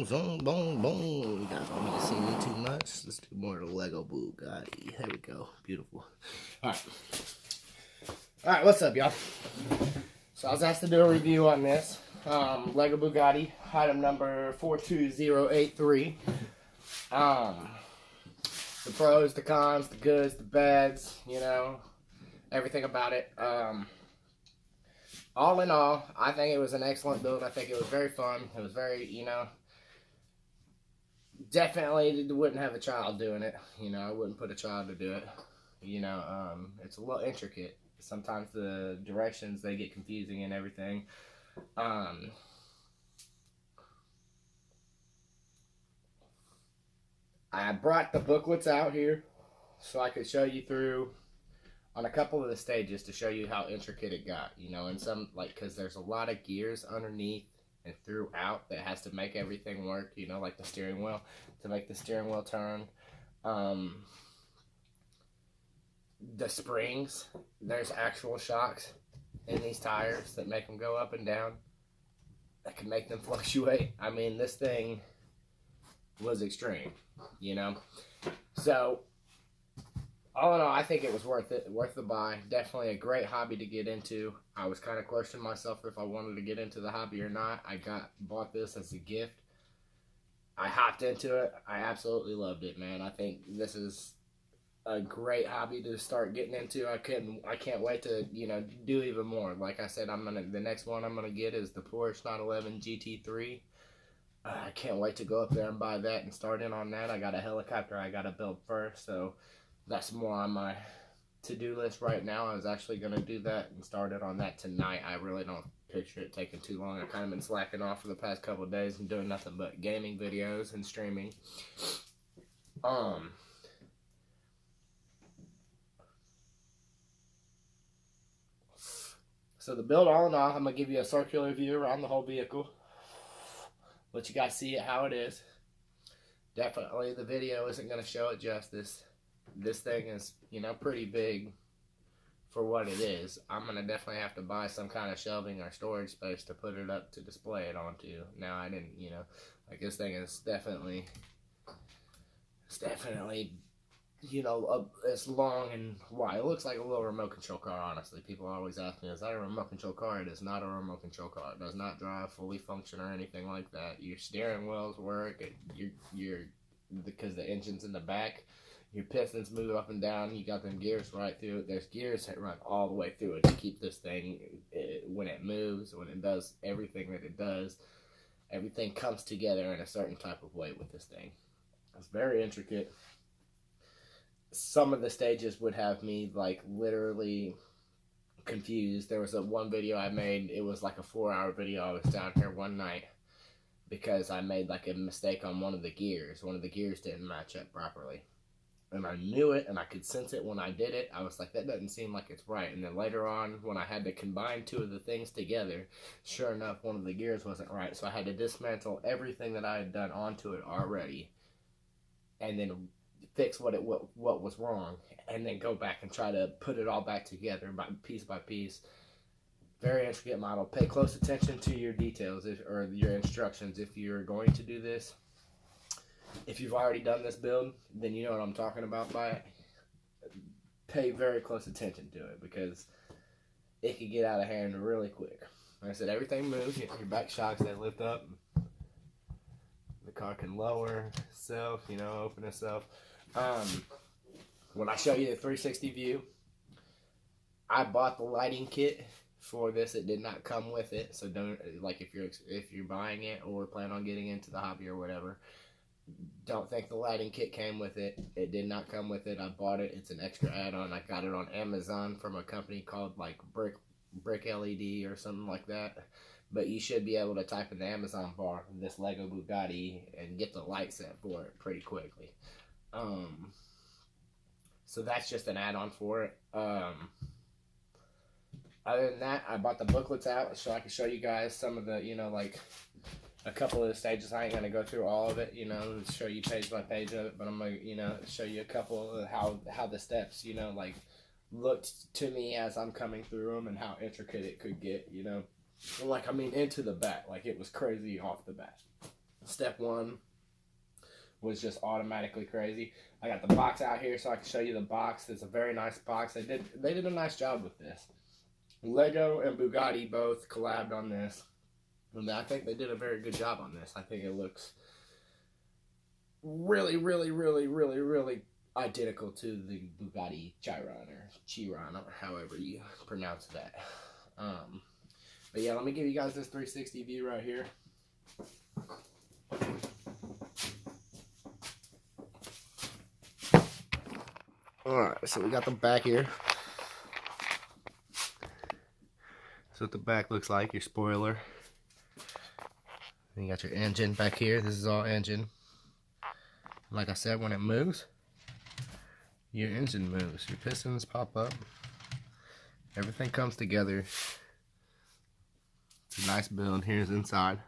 Boom, zoom, boom, boom. You guys want me to see me too much? Let's do more of the Lego Buggati. There we go. Beautiful. Alright, what's up, y'all? So I was asked to do a review on this. Lego Buggati, item number 42083. The pros, the cons, the goods, the bads, you know, everything about it. All in all, I think it was an excellent build. I think it was very fun. It was very, you know, definitely wouldn't have a child doing it. You know, I wouldn't put a child to do it. You know, it's a little intricate. Sometimes the directions, they get confusing and everything. I brought the booklets out here so I could show you through on a couple of the stages to show you how intricate it got, you know, and some, like, because there's a lot of gears underneath and throughout that has to make everything work, you know, like the steering wheel, to make the steering wheel turn. The springs, there's actual shocks in these tires that make them go up and down, that can make them fluctuate. I mean, this thing was extreme, you know. So all in all, I think it was worth it, worth the buy. Definitely a great hobby to get into. I was kind of questioning myself if I wanted to get into the hobby or not. I bought this as a gift. I hopped into it. I absolutely loved it, man. I think this is a great hobby to start getting into. I can't wait to, you know, do even more. Like I said, the next one I'm gonna get is the Porsche 911 GT3. I can't wait to go up there and buy that and start in on that. I got a helicopter I gotta build first, so that's more on my to-do list right now. I was actually going to do that and start it on that tonight. I really don't picture it taking too long. I've kind of been slacking off for the past couple of days and doing nothing but gaming videos and streaming. So the build, all in all, I'm going to give you a circular view around the whole vehicle. Let you guys see it how it is. Definitely the video isn't going to show it justice. This thing is, you know, pretty big for what it is. I'm going to definitely have to buy some kind of shelving or storage space to put it up to display it onto. Now, I didn't, you know, like, this thing is definitely, you know, it's long and wide. It looks like a little remote control car, honestly. People always ask me, is that a remote control car? It is not a remote control car. It does not drive, fully function, or anything like that. Your steering wheels work. Because the engine's in the back. Your pistons move up and down. You got them gears right through it. There's gears that run all the way through it to keep this thing, when it moves, when it does everything that it does, everything comes together in a certain type of way with this thing. It's very intricate. Some of the stages would have me, like, literally confused. There was one video I made. It was like a 4-hour video. I was down here one night because I made, like, a mistake on one of the gears. One of the gears didn't match up properly. And I knew it, and I could sense it when I did it. I was like, that doesn't seem like it's right. And then later on, when I had to combine two of the things together, sure enough, one of the gears wasn't right. So I had to dismantle everything that I had done onto it already, and then fix what was wrong, and then go back and try to put it all back together by piece. Very intricate model. Pay close attention to your details or your instructions if you're going to do this. If you've already done this build, then you know what I'm talking about by it. Pay very close attention to it because it can get out of hand really quick. Like I said, everything moves. Your back shocks, they lift up. The car can lower itself, you know, open itself. When I show you the 360 view, I bought the lighting kit for this. It did not come with it, so don't, like, if you're buying it or plan on getting into the hobby or whatever, don't think the lighting kit came with it. It did not come with it. I bought it. It's an extra add-on. I got it on Amazon from a company called, like, Brick LED or something like that. But you should be able to type in the Amazon bar this Lego Buggati and get the light set for it pretty quickly. So that's just an add-on for it. Other than that, I bought the booklets out so I can show you guys some of the, you know, like, a couple of the stages. I ain't going to go through all of it, you know, show you page by page of it, but I'm going to, you know, show you a couple of how the steps, you know, like, looked to me as I'm coming through them and how intricate it could get, you know. Like, I mean, into the back. Like, it was crazy off the bat. Step 1 was just automatically crazy. I got the box out here so I can show you the box. It's a very nice box. They did a nice job with this. Lego and Bugatti both collabed on this, and I think they did a very good job on this. I think it looks really, really, really, really, really identical to the Bugatti Chiron, or however you pronounce that. But yeah, let me give you guys this 360 view right here. Alright, so we got the back here. That's what the back looks like, your spoiler. And you got your engine back here. This is all engine. Like I said, when it moves, your engine moves. Your pistons pop up. Everything comes together. It's a nice build. Here's inside.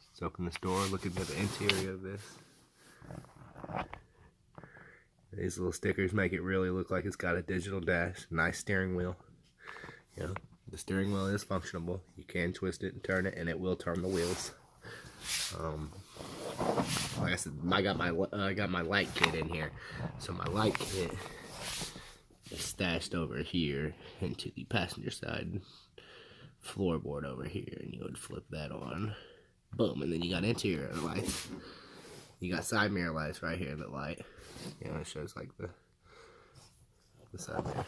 Let's open this door, look at the interior of this. These little stickers make it really look like it's got a digital dash. Nice steering wheel. You know, the steering wheel is functionable. You can twist it and turn it, and it will turn the wheels. Like I said, I got my light kit in here. So my light kit is stashed over here into the passenger side floorboard over here, and you would flip that on. Boom, and then you got interior lights. You got side mirror lights right here that light. You know, it shows like the side mirror.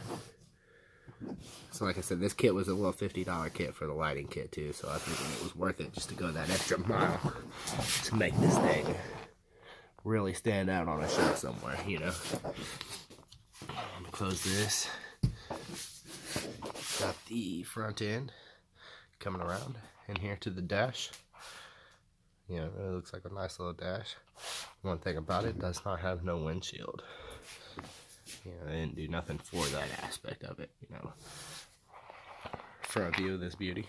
So like I said, this kit was a little $50 kit for the lighting kit too, so I think it was worth it just to go that extra mile to make this thing really stand out on a shelf somewhere, you know. I'm gonna close this. Got the front end coming around in here to the dash. You know, it looks like a nice little dash. One thing about it, does not have no windshield. You know, they didn't do nothing for that aspect of it, you know. Front view of this beauty.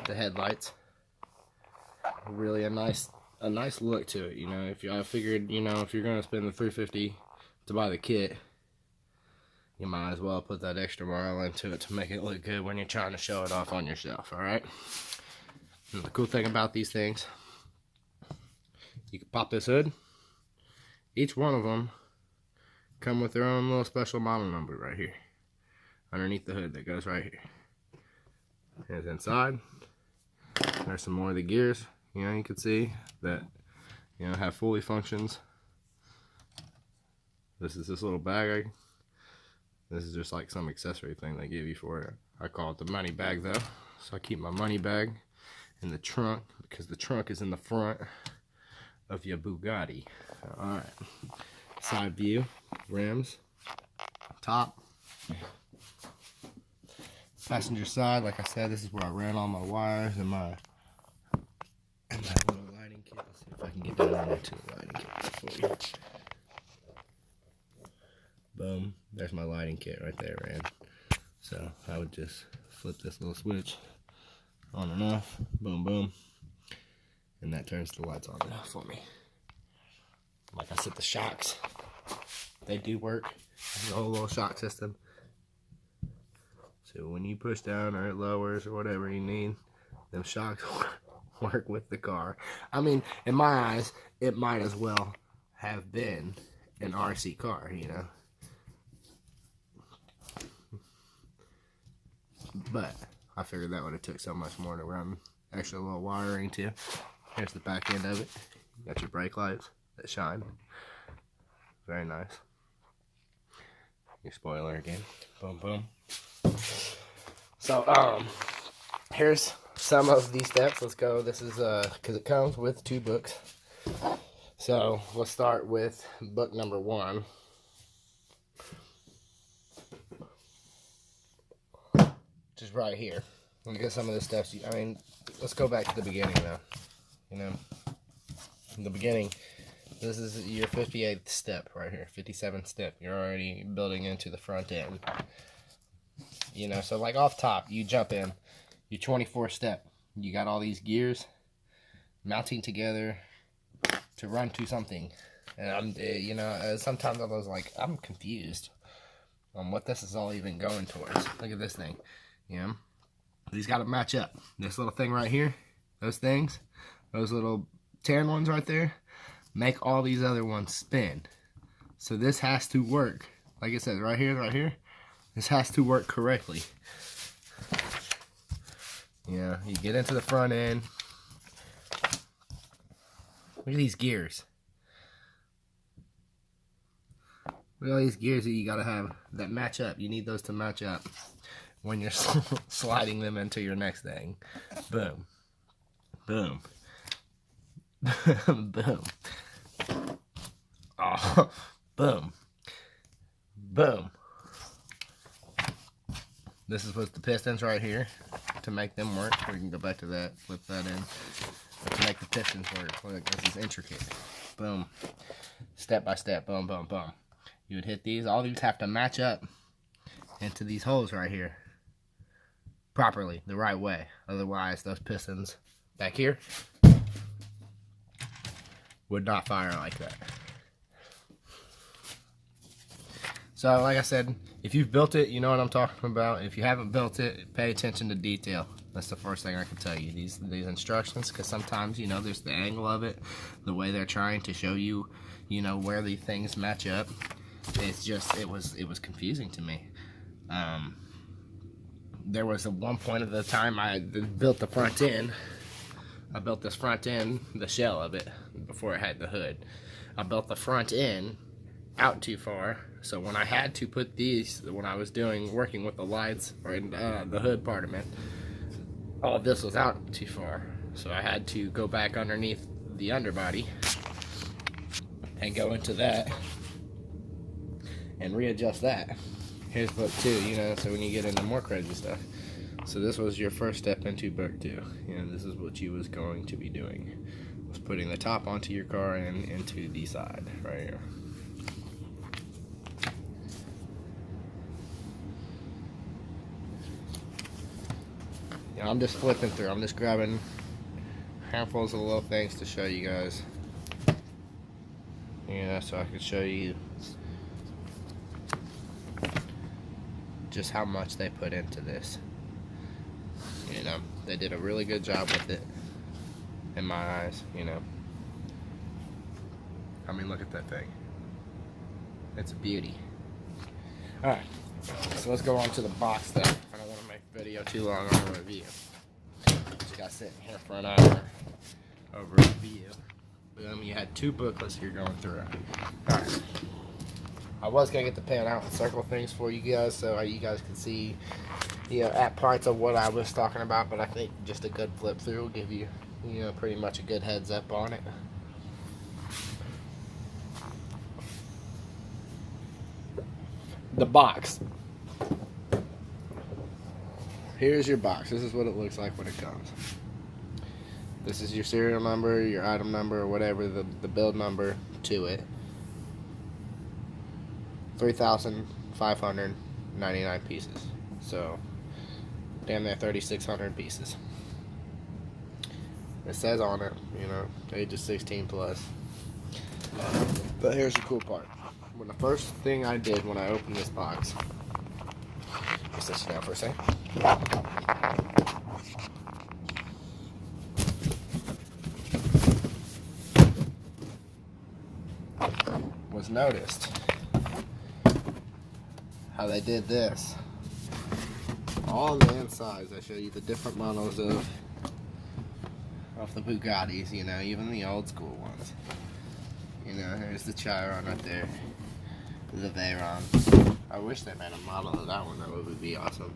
The headlights. Really a nice look to it, you know. I figured, you know, if you're gonna spend the $350 to buy the kit, you might as well put that extra mile into it to make it look good when you're trying to show it off on your shelf, alright? And the cool thing about these things, you can pop this hood. Each one of them come with their own little special model number right here underneath the hood that goes right here. Here's inside. There's some more of the gears. You know, you can see that, you know, have fully functions. This is this little bag. This is just like some accessory thing they give you for it. I call it the money bag though. So I keep my money bag in the trunk because the trunk is in the front of your Bugatti. Alright. Side view, rims, top. Passenger side, like I said, this is where I ran all my wires and my little lighting kit. Let's see if I can get down there to the lighting kit for you. Boom. There's my lighting kit right there, man. So I would just flip this little switch on and off. Boom, boom. And that turns the lights on and off for me. Like I said, the shocks, they do work. The whole little shock system. So when you push down or it lowers or whatever you need, them shocks work with the car. I mean, in my eyes, it might as well have been an RC car, you know. But I figured that would have took so much more to run extra little wiring too. Here's the back end of it. You got your brake lights that shine. Very nice. Your spoiler again. Boom, boom. So, here's some of these steps. Let's go. This is, because it comes with 2 books. So, let's start with book number 1. Which is right here. Look at some of the steps. I mean, let's go back to the beginning now. You know, in the beginning, this is your 58th step right here, 57th step. You're already building into the front end. You know, so like off top, you jump in, your 24th step. You got all these gears mounting together to run to something. And you know, sometimes I was like, I'm confused on what this is all even going towards. Look at this thing. You know, these got to match up. This little thing right here, those things, those little tan ones right there make all these other ones spin. So this has to work. Like I said, right here, this has to work correctly. Yeah, you get into the front end. Look at these gears. Look at all these gears that you gotta have that match up. You need those to match up when you're sliding them into your next thing. Boom. Boom. Boom. Oh, boom. Boom. This is with the pistons right here to make them work. We can go back to that, flip that in. But to make the pistons work, look, this is intricate. Boom. Step by step, boom, boom, boom. You would hit these. All these have to match up into these holes right here properly, the right way. Otherwise, those pistons back here would not fire like that. So, like I said, if you've built it, you know what I'm talking about. If you haven't built it, pay attention to detail. That's the first thing I can tell you. These instructions, because sometimes, you know, there's the angle of it, the way they're trying to show you, you know, where the things match up. It's just, it was confusing to me. There was one point of the time I built the front end. I built this front end, the shell of it, before it had the hood. I built the front end out too far, so when I had to put these, when I was working with the lights or in the hood part of it, all of this was out too far, so I had to go back underneath the underbody and go into that and readjust that. Here's book 2, you know, so when you get into more crazy stuff. So this was your first step into book 2. You know, this is what you was going to be doing. Was putting the top onto your car and into the side right here. You know, I'm just flipping through. I'm just grabbing handfuls of little things to show you guys. Yeah, so I can show you just how much they put into this. You know, they did a really good job with it, in my eyes, you know. I mean, look at that thing. It's a beauty. Alright, so let's go on to the box stuff. I don't want to make the video too long on a review. Just got sitting here for an hour over a review. You had 2 booklets you're going through. Alright. I was going to get the pen out and circle things for you guys so you guys can see, you know, at parts of what I was talking about, but I think just a good flip through will give you, you know, pretty much a good heads up on it. The box. Here's your box. This is what it looks like when it comes. This is your serial number, your item number, or whatever, the build number to it. 3,599 pieces. So, damn near 3,600 pieces. It says on it, you know, age of 16 plus. But here's the cool part. When the first thing I did when I opened this box, just sit down for a second. Was noticed how they did this. On the insides, I show you the different models of the Bugattis, you know, even the old school ones. You know, here's the Chiron right there, the Veyron. I wish they made a model of that one. That would be awesome.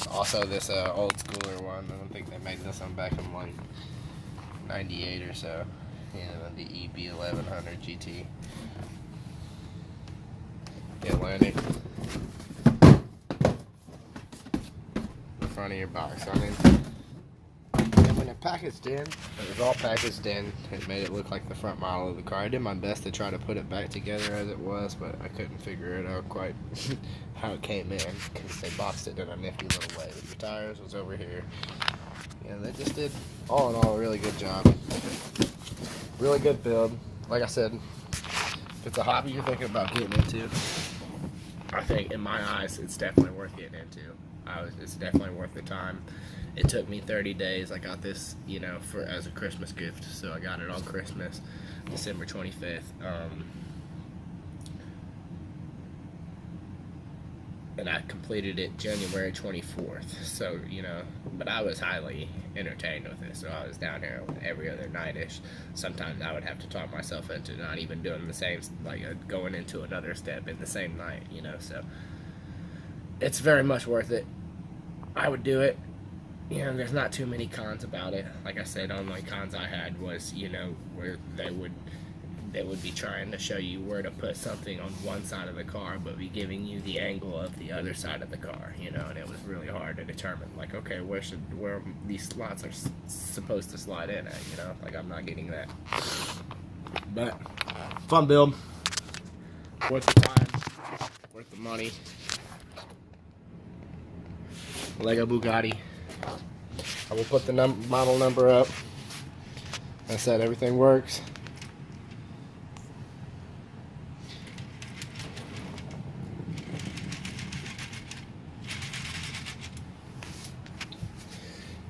Also, this old schooler one. I don't think they made this one back in like '98 or so. You know, the EB1100 GT. Atlantic. The front of your box. I mean, and when it packaged in, it was all packaged in. It made it look like the front model of the car. I did my best to try to put it back together as it was, but I couldn't figure it out quite how it came in, because they boxed it in a nifty little way. Your tires was over here. Yeah, they just did, all in all, a really good job. Really good build. Like I said, if it's a hobby you're thinking about getting into, I think, in my eyes, it's definitely worth getting into. It's definitely worth the time. It took me 30 days. I got this, you know, as a Christmas gift. So I got it on Christmas, December 25th. And I completed it January 24th. So, you know, but I was highly entertained with it. So I was down here every other night-ish. Sometimes I would have to talk myself into not even doing the same, like going into another step in the same night, you know. So it's very much worth it. I would do it. You know, there's not too many cons about it. Like I said, only cons I had was, you know, where they would be trying to show you where to put something on one side of the car, but be giving you the angle of the other side of the car, you know, and it was really hard to determine, like, okay, where these slots are supposed to slide in at, you know, like, I'm not getting that. But fun build, worth the time, worth the money. Lego Bugatti. I will put the model number up. I said everything works.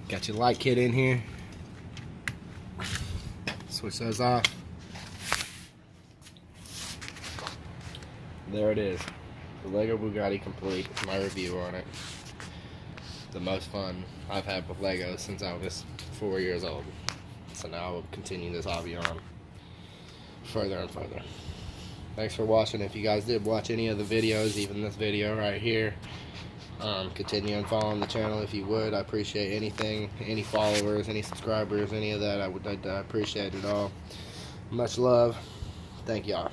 Got your light kit in here. Switch those off. There it is. The Lego Bugatti complete. My review on it. The most fun I've had with Legos since I was 4 years old. So now I will continue this hobby on further and further. Thanks for watching. If you guys did watch any of the videos, even this video right here, continue and following the channel if you would. I appreciate anything, any followers, any subscribers, any of that. I appreciate it all. Much love. Thank y'all.